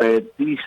35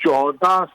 14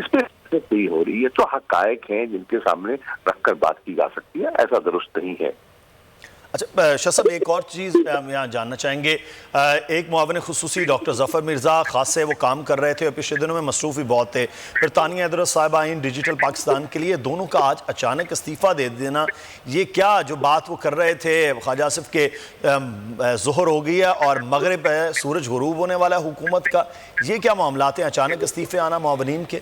اس میں نہیں ہو رہی ہے تو حقائق ہیں جن کے سامنے رکھ کر بات کی جا سکتی ہے، ایسا درست نہیں ہے۔ اچھا شاہ صاحب، ایک اور چیز ہم یہاں جاننا چاہیں گے، ایک معاون خصوصی ڈاکٹر ظفر مرزا خاص سے وہ کام کر رہے تھے اور پچھلے دنوں میں مصروف بھی بہت تھے، پھر تانیہ ادرس صاحبہ آئیں ڈیجیٹل پاکستان کے لیے، دونوں کا آج اچانک استعفیٰ دے دینا، یہ کیا جو بات وہ کر رہے تھے خواجہ آصف کے ظہر ہو گئی ہے اور مغرب ہے، سورج غروب ہونے والا ہے حکومت کا، یہ کیا معاملات ہیں اچانک استعفے آنا معاونین کے؟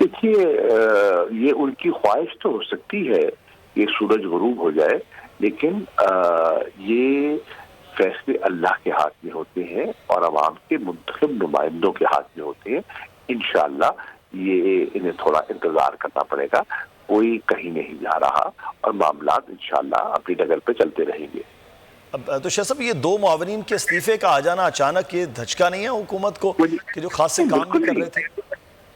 دیکھیے یہ ان کی خواہش تو ہو سکتی ہے کہ سورج غروب ہو جائے، لیکن یہ فیصلے اللہ کے ہاتھ میں ہوتے ہیں اور عوام کے منتخب نمائندوں کے ہاتھ میں ہوتے ہیں۔ انشاءاللہ یہ انہیں تھوڑا انتظار کرنا پڑے گا، کوئی کہیں نہیں جا رہا اور معاملات انشاءاللہ اپنی ڈگر پہ چلتے رہیں گے۔ تو شاہ صاحب یہ دو معاونین کے استعفے کا آ جانا اچانک یہ دھچکا نہیں ہے حکومت کو کہ جو خاص سے کام بھی کر رہے تھے؟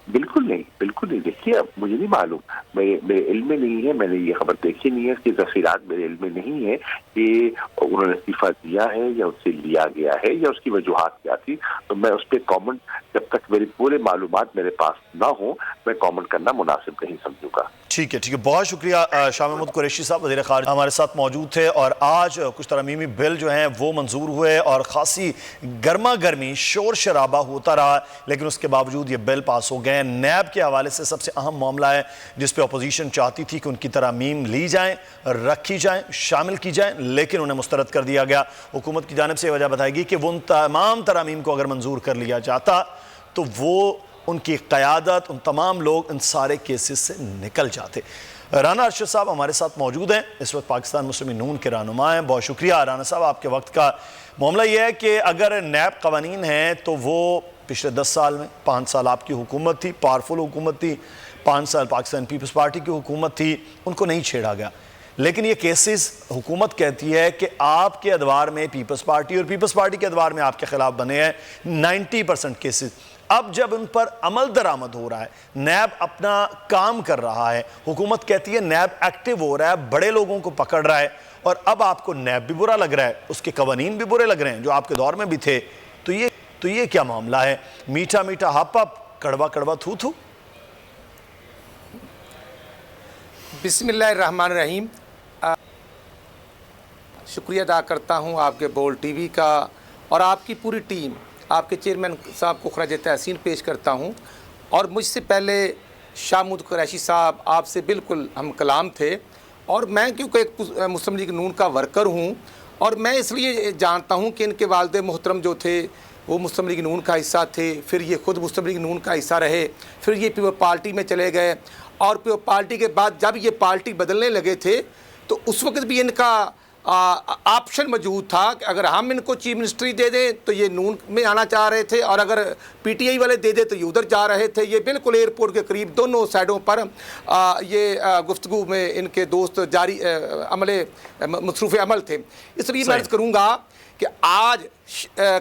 بالکل نہیں، بالکل نہیں۔ دیکھیے اب مجھے نہیں معلوم، میرے علم میں نہیں ہے، میں نے یہ خبر دیکھی نہیں ہے، اس کی تفصیلات میرے علم میں نہیں ہے کہ انہوں نے استعفیٰ دیا ہے یا اس سے لیا گیا ہے یا اس کی وجوہات کیا تھی، تو میں اس پہ کامنٹ جب تک میری پورے معلومات میرے پاس نہ ہوں میں کامنٹ کرنا مناسب نہیں سمجھوں گا۔ ٹھیک ہے، بہت شکریہ شاہ محمود قریشی صاحب، وزیر خارجہ ہمارے ساتھ موجود تھے، اور آج کچھ ترمیمی بل جو ہیں وہ منظور ہوئے اور خاصی گرما گرمی شور شرابہ ہوتا رہا، لیکن اس کے باوجود یہ بل پاس ہو گئے۔ نیب کے حوالے سے سب سے اہم معاملہ ہے جس پہ اپوزیشن چاہتی تھی کہ ان کی ترامیم لی جائیں، رکھی جائیں، شامل کی جائیں، لیکن انہیں مسترد کر دیا گیا۔ حکومت کی جانب سے یہ وجہ بتائی گئی کہ وہ ان تمام ترامیم کو اگر منظور کر لیا جاتا تو وہ ان کی قیادت، ان تمام لوگ ان سارے کیسز سے نکل جاتے۔ رانا ارشد صاحب ہمارے ساتھ موجود ہیں، اس وقت پاکستان مسلم نون کے رہنما ہیں۔ بہت شکریہ رانا صاحب آپ کے وقت کا۔ معاملہ یہ ہے کہ اگر نیب قوانین ہیں تو وہ پچھلے 10 سال میں 5 سال آپ کی حکومت تھی، پاورفل حکومت تھی، 5 سال پاکستان پیپلز پارٹی کی حکومت تھی، ان کو نہیں چھیڑا گیا، لیکن یہ کیسز حکومت کہتی ہے کہ آپ کے ادوار میں پیپلز پارٹی اور پیپلز پارٹی کے ادوار میں آپ کے خلاف بنے ہیں 90% کیسز۔ اب جب ان پر عمل درآمد ہو رہا ہے، نیب اپنا کام کر رہا ہے، حکومت کہتی ہے نیب ایکٹیو ہو رہا ہے، بڑے لوگوں کو پکڑ رہا ہے، اور اب آپ کو نیب بھی برا لگ رہا ہے، اس کے قوانین بھی برے لگ رہے ہیں جو آپ کے دور میں بھی تھے، تو یہ کیا معاملہ ہے؟ میٹھا میٹھا ہپ ہپ، کڑوا کڑوا تھو تھو۔ بسم اللہ الرحمن الرحیم۔ شکریہ ادا کرتا ہوں آپ کے بول ٹی وی کا اور آپ کی پوری ٹیم، آپ کے چیئرمین صاحب کو خراج تحسین پیش کرتا ہوں، اور مجھ سے پہلے شاہ محمود قریشی صاحب آپ سے بالکل ہم کلام تھے، اور میں کیونکہ ایک مسلم لیگ نون کا ورکر ہوں اور میں اس لیے جانتا ہوں کہ ان کے والد محترم جو تھے وہ مسلم لیگ نون کا حصہ تھے، پھر یہ خود مسلم لیگ نون کا حصہ رہے، پھر یہ پیپل پارٹی میں چلے گئے، اور پیپل پارٹی کے بعد جب یہ پارٹی بدلنے لگے تھے تو اس وقت بھی ان کا آپشن موجود تھا کہ اگر ہم ان کو چیف منسٹری دے دیں تو یہ نون میں آنا چاہ رہے تھے، اور اگر پی ٹی آئی والے دے دیں تو یہ ادھر جا رہے تھے۔ یہ بالکل ایئرپورٹ کے قریب دونوں سائڈوں پر یہ گفتگو میں ان کے دوست جاری مصروف عمل تھے۔ اس لیے میں عرض کروں گا کہ آج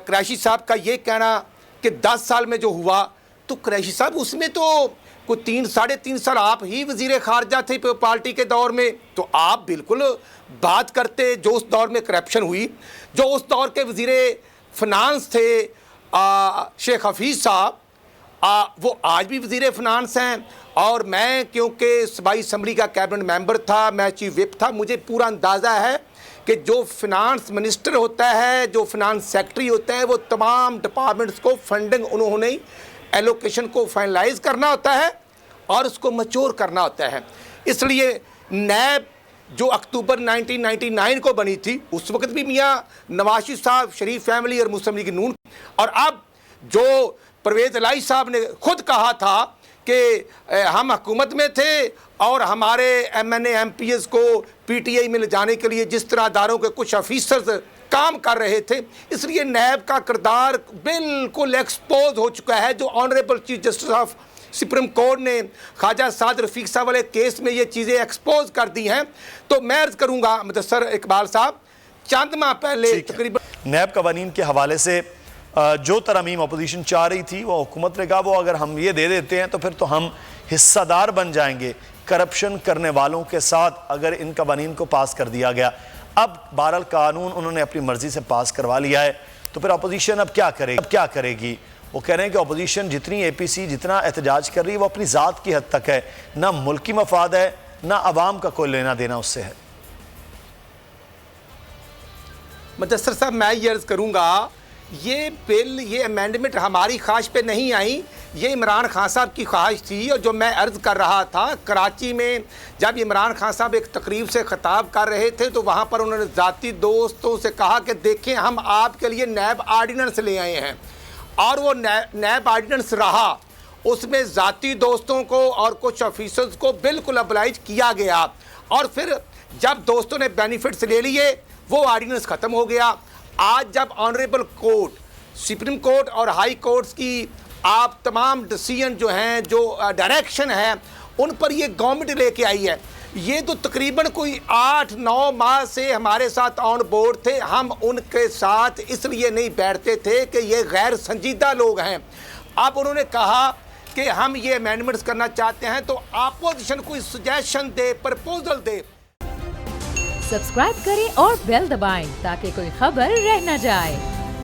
قریشی صاحب کا یہ کہنا کہ 10 سال میں جو ہوا، تو قریشی صاحب اس میں تو کوئی 3-3.5 سال آپ ہی وزیر خارجہ تھے پارٹی کے دور میں، تو آپ بالکل بات کرتے جو اس دور میں کرپشن ہوئی، جو اس دور کے وزیر فنانس تھے شیخ حفیظ صاحب، وہ آج بھی وزیر فنانس ہیں، اور میں کیونکہ صوبائی اسمبلی کا کیبنٹ ممبر تھا، میں چیف وپ تھا، مجھے پورا اندازہ ہے کہ جو فنانس منسٹر ہوتا ہے، جو فنانس سیکٹری ہوتا ہے، وہ تمام ڈپارٹمنٹس کو فنڈنگ انہوں نے ایلوکیشن کو فائنلائز کرنا ہوتا ہے اور اس کو میچور کرنا ہوتا ہے۔ اس لیے نیب جو اکتوبر 1999 کو بنی تھی، اس وقت بھی میاں نواز شریف صاحب، شریف فیملی اور مسلم لیگ نون، اور اب جو پرویز الہی صاحب نے خود کہا تھا کہ ہم حکومت میں تھے اور ہمارے M N A M P S کو پی ٹی آئی میں لے جانے کے لیے جس طرح اداروں کے کچھ آفیسرز کام کر رہے تھے، اس لیے نیب کا کردار بالکل ایکسپوز ہو چکا ہے۔ جو honourable chief justice of supreme court نے خواجہ سعد رفیق صاحب والے کیس میں یہ چیزیں ایکسپوز کر دی ہیں، تو میں عرض کروں گا مدثر اقبال صاحب، چند ماہ پہلے تقریباً نیب قوانین کے حوالے سے جو ترامیم اپوزیشن چاہ رہی تھی وہ حکومت نے کہا وہ اگر ہم یہ دے دیتے ہیں تو پھر تو ہم حصہ دار بن جائیں گے کرپشن کرنے والوں کے ساتھ اگر ان قوانین کو پاس کر دیا گیا۔ اب بہرحال قانون انہوں نے اپنی مرضی سے پاس کروا لیا ہے، تو پھر اپوزیشن اب کیا کرے گی؟ وہ کہہ رہے ہیں کہ اپوزیشن جتنی اے پی سی جتنا احتجاج کر رہی ہے وہ اپنی ذات کی حد تک ہے، نہ ملکی مفاد ہے نہ عوام کا کوئی لینا دینا اس سے ہے۔ مدثر صاحب میں یہ عرض کروں گا، یہ بل یہ امینڈمنٹ ہماری خواہش پہ نہیں آئی، یہ عمران خان صاحب کی خواہش تھی۔ اور جو میں عرض کر رہا تھا کراچی میں جب عمران خان صاحب ایک تقریب سے خطاب کر رہے تھے تو وہاں پر انہوں نے ذاتی دوستوں سے کہا کہ دیکھیں ہم آپ کے لیے نیب آرڈیننس لے آئے ہیں، اور وہ نیب آرڈیننس رہا، اس میں ذاتی دوستوں کو اور کچھ آفیسرز کو بالکل ابلائج کیا گیا، اور پھر جب دوستوں نے بینیفٹس لے لیے وہ آرڈیننس ختم ہو گیا۔ آج جب آنریبل کورٹ، سپریم کورٹ اور ہائی کورٹس کی آپ تمام ڈیسیژن جو ہیں، جو ڈائریکشن ہے، ان پر یہ گورنمنٹ لے کے آئی ہے۔ یہ تو تقریباً کوئی 8-9 ماہ سے ہمارے ساتھ آن بورڈ تھے، ہم ان کے ساتھ اس لیے نہیں بیٹھتے تھے کہ یہ غیر سنجیدہ لوگ ہیں۔ اب انہوں نے کہا کہ ہم یہ امینڈمنٹس کرنا چاہتے ہیں تو اپوزیشن کوئی سجیشن دے، پرپوزل دے۔ سبسکرائب کریں اور بیل دبائیں تاکہ کوئی خبر رہ نہ جائے۔